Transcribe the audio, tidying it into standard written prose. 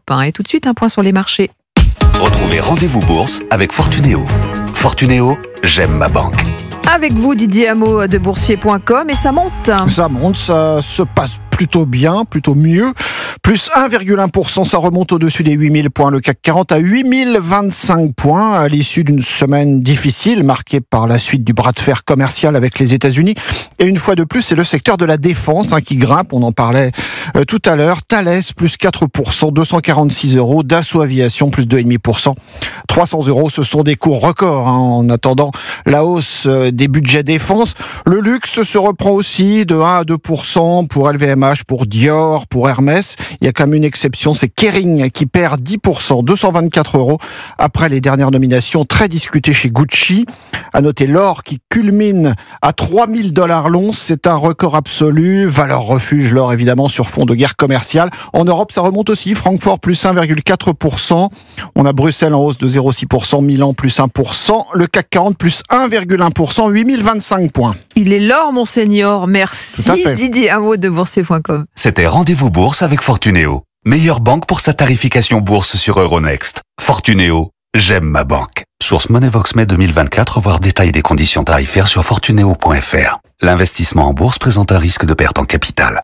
1. Et tout de suite, un point sur les marchés. Retrouvez Rendez-vous Bourse avec Fortunéo. Fortunéo, j'aime ma banque. Avec vous, Didier Hameau de boursier.com, et ça monte. Ça monte, ça se passe plutôt bien, plutôt mieux. Plus 1,1%, ça remonte au-dessus des 8000 points. Le CAC 40 à 8025 points à l'issue d'une semaine difficile, marquée par la suite du bras de fer commercial avec les États-Unis. Et une fois de plus, c'est le secteur de la défense qui grimpe. On en parlait tout à l'heure. Thales, plus 4%, 246 €. Dassault Aviation, plus 2,5%. 300 €, ce sont des cours records en attendant la hausse des budgets défense. Le luxe se reprend aussi de 1 à 2% pour LVMH, pour Dior, pour Hermès. Il y a quand même une exception, c'est Kering qui perd 10%, 224 € après les dernières nominations très discutées chez Gucci. À noter l'or qui culmine à 3000 $ l'once, c'est un record absolu. Valeur refuge, l'or évidemment sur fond de guerre commerciale. En Europe, ça remonte aussi. Francfort plus 1,4%. On a Bruxelles en hausse de 0,6%, Milan plus 1%. Le CAC 40 plus 1,1%, 8025 points. Il est l'or, mon senior. Merci, Didier Hameau de boursier.com. C'était Rendez-vous Bourse avec Fortunéo. Meilleure banque pour sa tarification bourse sur Euronext. Fortunéo, j'aime ma banque. Source Moneyvox mai 2024, voir détail des conditions tarifaires sur fortunéo.fr. L'investissement en bourse présente un risque de perte en capital.